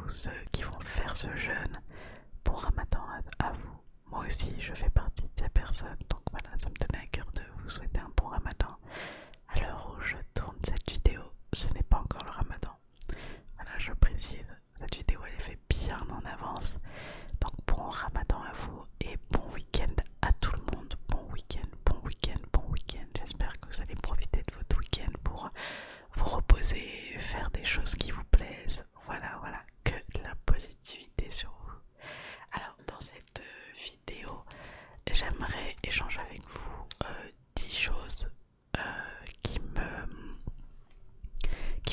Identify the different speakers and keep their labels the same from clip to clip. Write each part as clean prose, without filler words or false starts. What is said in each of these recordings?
Speaker 1: tous ceux qui vont faire ce jeûne. Bon Ramadan à vous. Moi aussi, je fais partie de ces personnes. Donc voilà, ça me tenait à cœur de vous souhaiter un bon Ramadan. À l'heure où je tourne cette vidéo, ce n'est pas encore le Ramadan. Voilà, je précise, cette vidéo elle est faite bien en avance. Donc bon Ramadan à vous et bon week-end à tout le monde. Bon week-end, bon week-end, bon week-end. J'espère que vous allez profiter de votre week-end pour vous reposer, faire des choses qui vous plaisent. Voilà, voilà, que la positivité sur vous. Alors dans cette vidéo, j'aimerais échanger avec vous 10 choses qui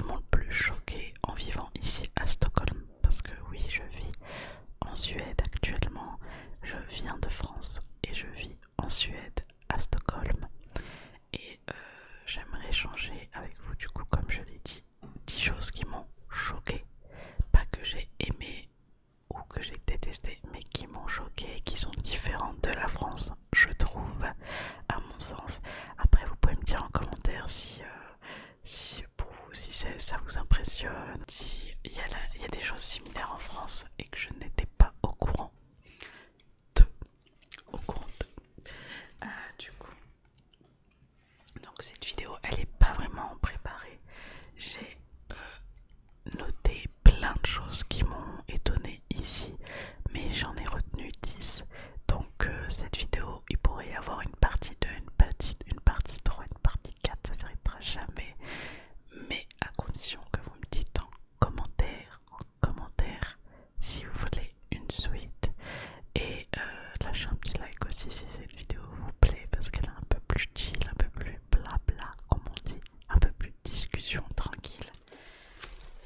Speaker 1: m'ont le plus choqué en vivant ici à Stockholm. Parce que oui, je vis en Suède actuellement. Je viens de France et je vis en Suède à Stockholm. Et j'aimerais échanger avec vous du coup, comme je l'ai dit, 10 choses qui m'ont choqué. Pas que j'ai aimé ou que j'ai détesté, mais qui m'ont choqué, qui sont différentes de la France, je trouve, à mon sens. Après, vous pouvez me dire en commentaire si pour vous, si ça vous impressionne, si il y a des choses similaires en France et que je n'étais pas au courant de. Au courant de. Du coup, donc cette vidéo, elle est pas vraiment préparée. J'ai noté plein de choses qui m'ont étonné ici, mais j'en ai retenu 10. Donc cette vidéo, il pourrait y avoir une partie 2, une partie 3, une partie 4, ça ne s'arrêtera jamais. Mais à condition que vous me dites en commentaire si vous voulez une suite. Et lâchez un petit like aussi si cette vidéo vous plaît, parce qu'elle est un peu plus chill, un peu plus blabla comme on dit, un peu plus discussion tranquille.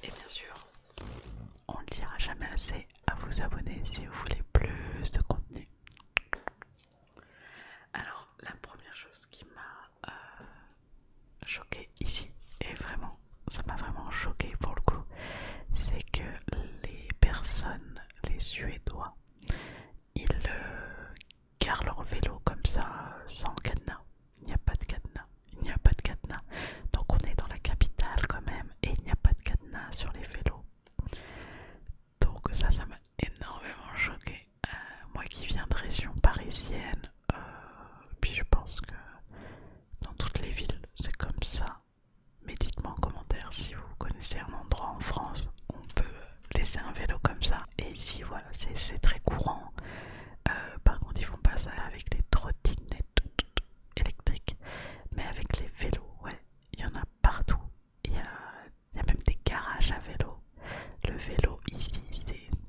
Speaker 1: Et bien sûr, on ne le dira jamais assez, à vous abonner si vous voulez plus de contenu. Alors, la première chose qui m'a choquée ici, et vraiment, ça m'a vraiment choquée pour le coup, c'est que les personnes, les Suédois, ils garent leur vélo comme ça, sans cadenas. Il n'y a pas de cadenas. Il n'y a pas de cadenas. Donc on est dans la capitale quand même, et il n'y a pas de cadenas sur les vélos. Donc ça m'a énormément choqué. Moi qui viens de région parisienne, puis je pense que dans toutes les villes c'est comme ça. Mais dites-moi en commentaire si vous connaissez un endroit en France où on peut laisser un vélo comme ça. Et ici voilà, c'est très courant. Par contre ils font pas ça avec les trottinettes électriques, mais avec les vélos, ouais, il y en a partout. Il y a même des garages à vélo. Le vélo ici,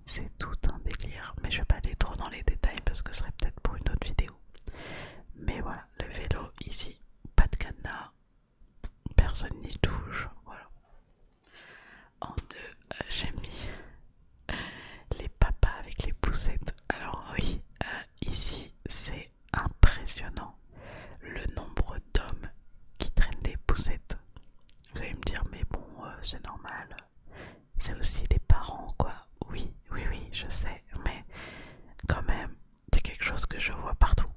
Speaker 1: c'est tout un délire, mais je vais pas aller trop dans les détails parce que ce serait peut-être pour une autre vidéo. Mais voilà, le vélo ici, pas de cadenas, personne n'y touche, voilà. En deux, j'ai mis les papas avec les poussettes. Alors oui, ici c'est impressionnant le nombre d'hommes qui traînent des poussettes. Vous allez me dire mais bon c'est normal, c'est aussi des parents quoi. Oui, oui, oui, je sais, mais quand même c'est quelque chose que je vois partout.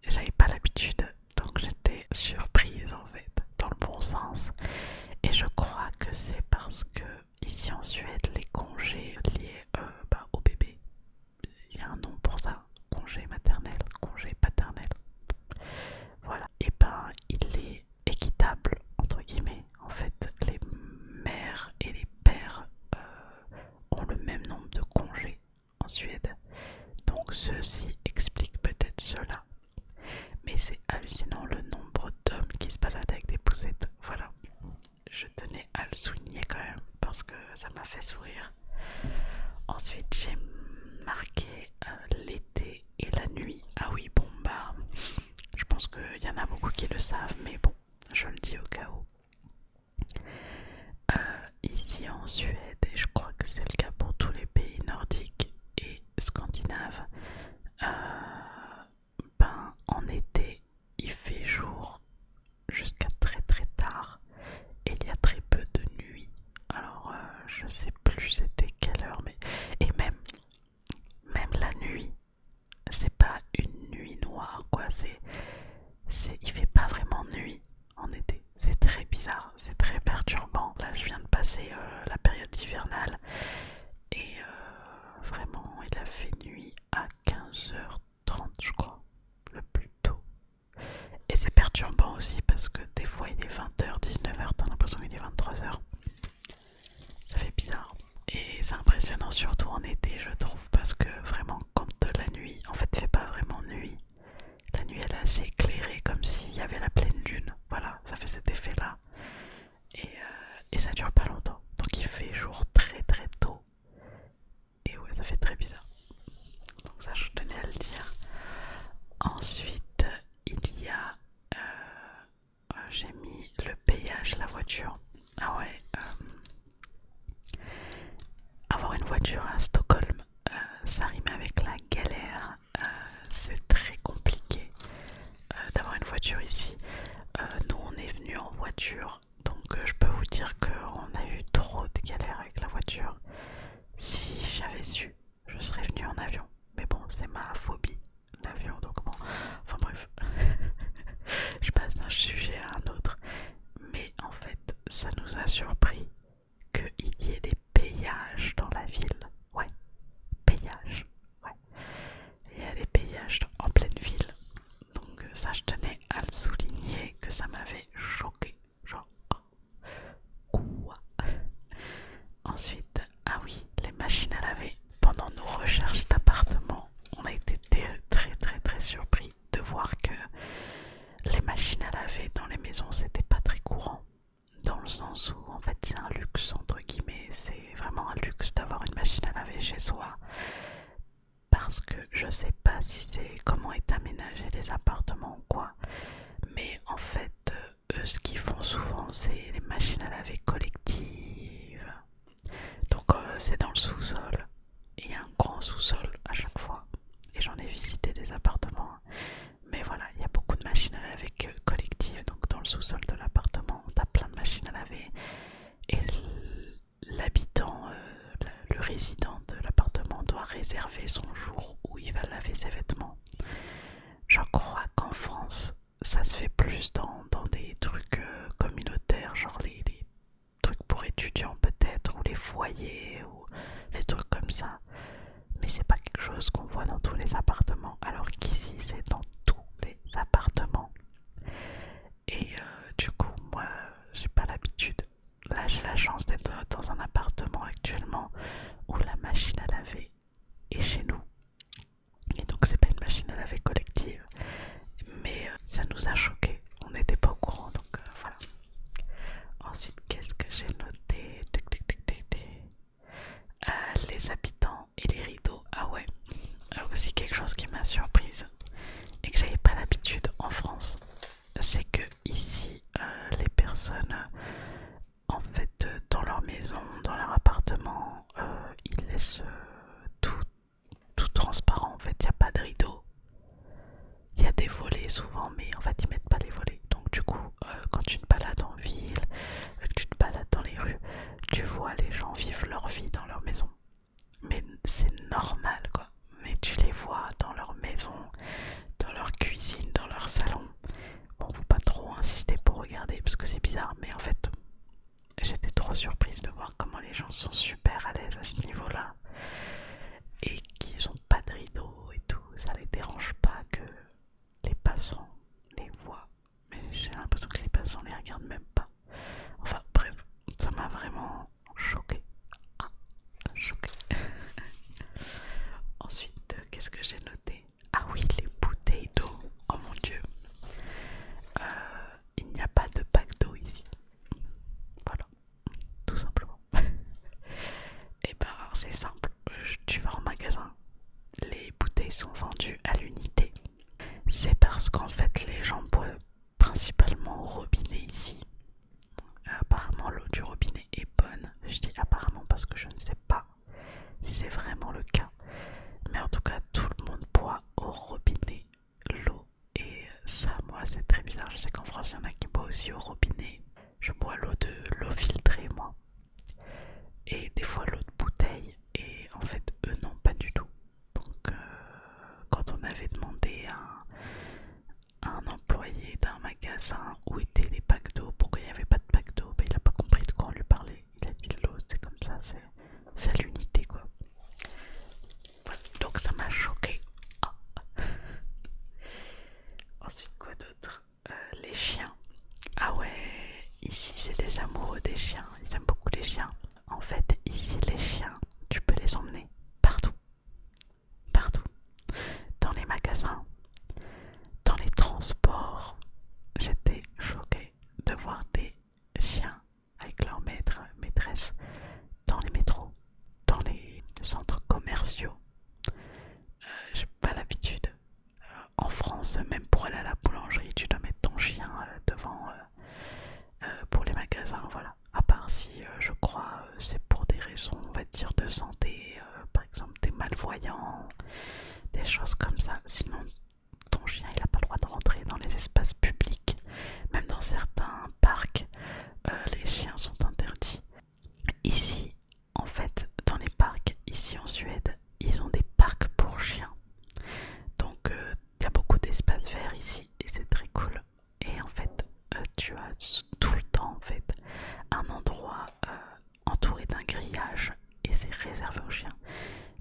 Speaker 1: J'avais pas l'habitude, donc j'étais surprise en fait, dans le bon sens. Et je crois que c'est parce que ici en Suède, les congés liés au bébé, il y a un nom pour ça, congé maternel, congé paternel. Voilà, et ben il est équitable entre guillemets. En fait, les mères et les pères ont le même nombre de congés en Suède. Donc ceci explique peut-être cela. Mais c'est hallucinant le nombre d'hommes qui se baladent avec des poussettes. Voilà, je tenais à le souligner quand même parce que ça m'a fait sourire. Ensuite j'ai marqué l'été et la nuit. Ah oui, bon bah je pense qu'il y en a beaucoup qui le savent, mais bon, je le dis au cas où. Ici en Suède, et je crois que c'est le cas pour tous les pays nordiques et scandinaves, en été il fait jour jusqu'à très très tard et il y a très peu de nuit. Alors je sais plus c'était quelle heure, mais et même la nuit, c'est pas une nuit noire quoi, il fait pas vraiment nuit en été. C'est très bizarre, c'est très perturbant. Là je viens de passer la période hivernale et voiture à Stockholm, ça rime avec la galère. C'est très compliqué d'avoir une voiture ici. Nous on est venu en voiture, donc je peux vous dire qu'on a eu trop de galères avec la voiture. Si j'avais su, je serais venu en avion. Mais bon, c'est ma phobie, l'avion, donc bon. Enfin bref, je passe d'un sujet à un autre. Mais en fait, ça nous a surpris qu'il y ait des péages dans la ville. Ouais, péages. Ouais. Il y a des péages en pleine ville. Donc ça, je tenais à le souligner que ça m'avait choqué. Genre, oh, quoi? Ensuite, ah oui, les machines à laver. Pendant nos recherches d'appartements, on a été très surpris de voir que les machines à laver dans les maisons, c'était pas très courant. Dans le sens où en fait c'est un luxe entre guillemets, c'est vraiment un luxe d'avoir une machine à laver chez soi. Parce que je sais pas si c'est comment est aménagé les appartements ou quoi. Mais en fait, eux ce qu'ils font souvent c'est les machines à laver collectives. Donc c'est dans le sous-sol. Il y a un grand sous-sol à chaque fois. Et j'en ai visité des appartements. Mais voilà, il y a beaucoup de machines à laver collectives. Donc dans le sous-sol de l'appartement, t'as plein de machines à laver. Et l'habitant, le résident de l'appartement doit réserver son jour où il va laver ses vêtements. Je crois qu'en France, ça se fait plus dans des trucs communautaires, genre les trucs pour étudiants peut-être, ou les foyers, ou les trucs comme ça. Mais c'est pas quelque chose qu'on voit dans tous les appartements, alors qu'ici c'est dans tous les appartements. Et du coup, moi, j'ai pas l'habitude. Là, j'ai la chance d'être dans un appartement actuellement où la machine à laver est chez nous. Et donc, c'est pas une machine à laver collective. Mais ça nous a choqués. On n'était pas au courant, donc voilà. Ensuite, qu'est-ce que j'ai noté? Les habitants et les rideaux. Ah ouais, aussi quelque chose qui m'a surprise et que j'avais pas l'habitude en France, c'est que ici les personnes en fait dans leur maison, dans leur appartement, ils laissent tout transparent. En fait, il n'y a pas de rideau. Il y a des volets souvent, mais en fait ils mettent pas les volets. Donc du coup, quand tu te balades en ville, que tu te balades dans les rues, tu vois les gens vivre leur vie dans leur maison. Mais c'est normal quoi. Mais tu les vois dans leur maison, dans leur cuisine, dans leur salon. Bon, faut pas trop insister pour regarder parce que c'est bizarre, mais en fait, j'étais trop surprise de voir comment les gens sont super à l'aise à ce niveau-là et qu'ils ont pas de rideau et tout. Ça les dérange pas que les passants les voient, mais j'ai l'impression que les passants les regardent même pas. Enfin bref, ça m'a vraiment choqué. Ah, choqué. Ensuite, qu'est-ce que j'ai noté? Ah oui, les bouteilles d'eau. Oh mon dieu. Il n'y a pas de pack d'eau ici. Voilà, tout simplement. Et ben c'est simple. Tu vas en magasin. Les bouteilles sont vendues à l'unité. C'est parce qu'en fait les gens boivent principalement au robinet ici. Apparemment l'eau du robinet est bonne. Je dis apparemment parce que je ne sais pas si c'est vraiment le cas. Mais en tout cas tout le monde boit au robinet l'eau. Et ça moi c'est très bizarre. Je sais qu'en France il y en a qui boivent aussi au robinet. Je bois l'eau filtrée moi. Et des fois l'eau de bouteille. Et en fait eux non pas du tout. Donc quand on avait demandé à un employé d'un magasin où étaient les packs d'eau, pourquoi il n'y avait pas de pack d'eau, ben, il a pas compris de quoi on lui parlait. Il a dit l'eau c'est comme ça, c'est à l'unité quoi. Voilà, donc ça m'a choqué. Ah. Ensuite quoi d'autre? Les chiens. Ah ouais, ici c'est des amoureux des chiens, ils aiment beaucoup les chiens. En fait ici les chiens, tu peux les emmener partout. Partout. Dans les magasins, dans les transports. J'étais choquée de voir des chiens avec leur maître, maîtresse dans les métros, dans les centres commerciaux. J'ai pas l'habitude. En France, même pour aller à la boulangerie, tu dois mettre ton chien devant pour les magasins, voilà. À part si, je crois, c'est pour des raisons, on va dire, de santé, malvoyants, des choses comme ça. Sinon, ton chien il n'a pas le droit de rentrer dans les espaces publics. Même dans certains parcs, les chiens sont interdits. Ici, en fait, dans les parcs, ici en Suède, ils ont des parcs pour chiens. Donc, il y a beaucoup d'espaces verts ici et c'est très cool. Et en fait, tu as tout le temps en fait un endroit entouré d'un grillage et c'est réservé aux chiens.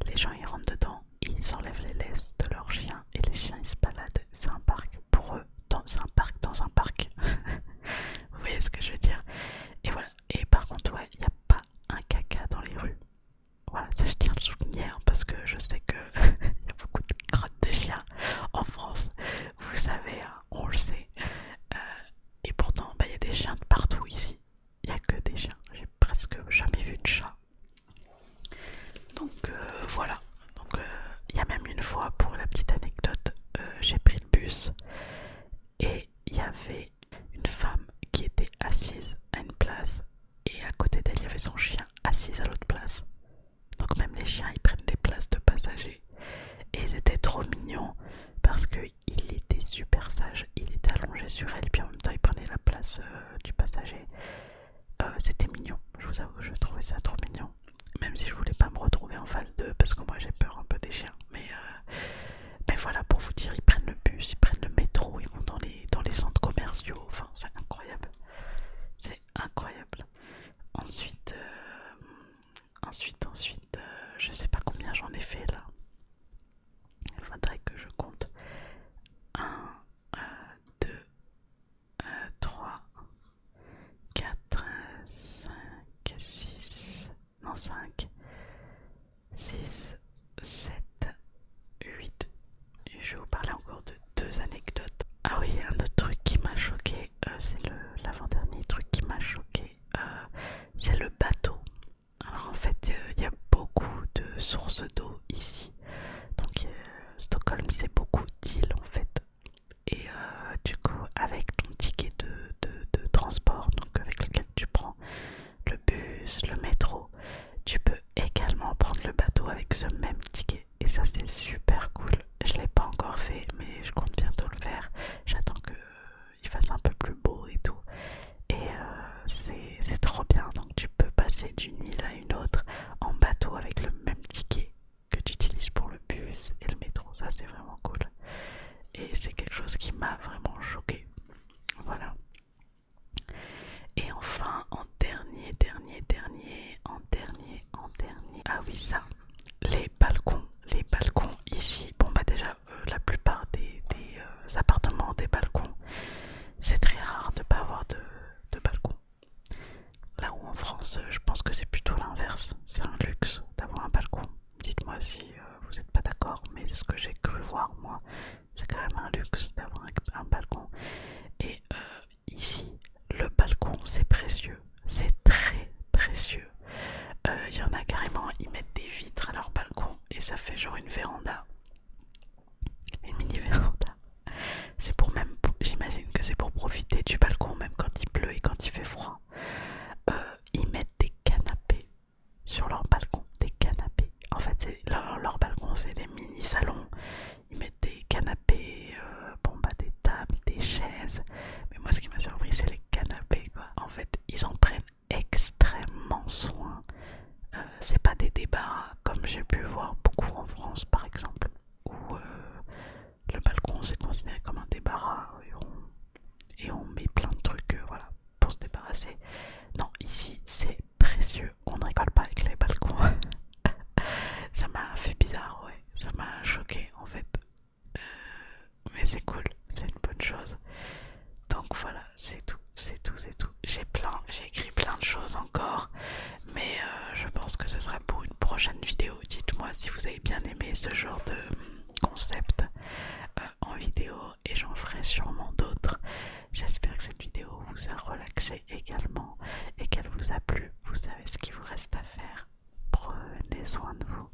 Speaker 1: Les gens ils rentrent dedans, ils enlèvent les laisses de leurs chiens et les chiens ils se baladent. C'est un parc pour eux, c'est un parc dans un parc. Vous voyez ce que je veux dire? Et voilà. Et par contre, ouais, il n'y a pas un caca dans les rues. Voilà, ça je tiens à le souligner parce que je sais que il y a beaucoup de crottes de chiens en France. Vous savez, hein, on le sait. Et pourtant, il y a des chiens de partout ici. Il n'y a que des chiens. J'ai presque jamais vu de chat. Donc voilà. Donc il y a même une fois, pour la petite anecdote, j'ai pris le bus et il y avait une femme qui était assise à une place et à côté d'elle il y avait son chien assise à l'autre place. Donc même les chiens ils prennent des places de passagers et ils étaient trop mignons parce qu'il était super sage, il était allongé sur elle puis en même temps il prenait la place du passager. C'était mignon, je vous avoue, je trouvais ça trop mignon. Même si je voulais pas me retrouver en face d'eux parce que moi j'ai peur un peu des chiens. Mais voilà, pour vous dire, ils prennent le bus, ils prennent le métro, ils vont dans les centres commerciaux. Enfin, c'est incroyable. C'est incroyable. Ensuite, je sais pas combien j'en ai fait là. Il faudrait que je compte. 1, 2, 3, 4, 5, 6, non 5, 6, 7, 8. Je vais vous parler encore de 2 anecdotes. Ah oui, un autre truc qui m'a choqué, c'est l'avant-dernier truc qui m'a choqué, c'est le bateau. Alors en fait, il y a beaucoup de sources d'eau ici. Donc Stockholm, c'est beaucoup d'îles en fait. Et du coup, avec ton ticket de transport, donc avec lequel tu prends le bus, le métro, tu peux également prendre le bateau avec ce même ticket. Et ça, c'est super cool. Je l'ai pas encore fait, mais je compte bientôt le faire. J'attends qu'il fasse un peu plus beau et tout. Et c'est trop bien. Donc tu peux passer d'une île à une autre en bateau avec le même ticket que tu utilises pour le bus et le métro. Ça, c'est vraiment cool. Et c'est quelque chose qui m'a vraiment choqué. Voilà. Et enfin, en dernier. Ah oui, ça. Les balcons. Les balcons ici. Bon, bah déjà, la plupart des appartements ont des balcons. C'est très rare de ne pas avoir de balcon. Là où en France, je pense que c'est plutôt l'inverse. C'est un luxe d'avoir un balcon. Dites-moi si vous n'êtes pas d'accord, mais c'est ce que j'ai cru voir moi. C'est quand même un luxe d'avoir un balcon. Et ici, le balcon, c'est précieux. C'est très précieux. Il y en a carrément, ils mettent des vitres à leur balcon et ça fait genre une véranda. Une mini véranda. C'est pour même, j'imagine que c'est pour profiter du balcon même quand il pleut et quand il fait froid. Ils mettent des canapés sur leur balcon, des canapés. En fait, leur balcon, c'est des mini salons. Ils mettent des canapés, des tables, des chaises. Mais moi, ce qui m'a surpris, c'est les canapés, quoi. En fait, ils en prennent extrêmement soin. C'est pas des débarras comme j'ai pu voir beaucoup en France, par exemple, où le balcon c'est considéré comme un débarras et on met plein de trucs, voilà, pour se débarrasser. Non, ici c'est précieux. On ne rigole pas avec les balcons. Ça m'a fait bizarre, ouais. Ça m'a choqué en fait. Mais c'est cool, c'est une bonne chose. Donc voilà, c'est tout. J'ai écrit plein de choses encore. Mais je pense que ce sera pour une prochaine vidéo. Dites-moi si vous avez bien aimé ce genre de concept en vidéo. Et j'en ferai sûrement d'autres. J'espère que cette vidéo vous a relaxé également et qu'elle vous a plu. Vous savez ce qu'il vous reste à faire. Prenez soin de vous.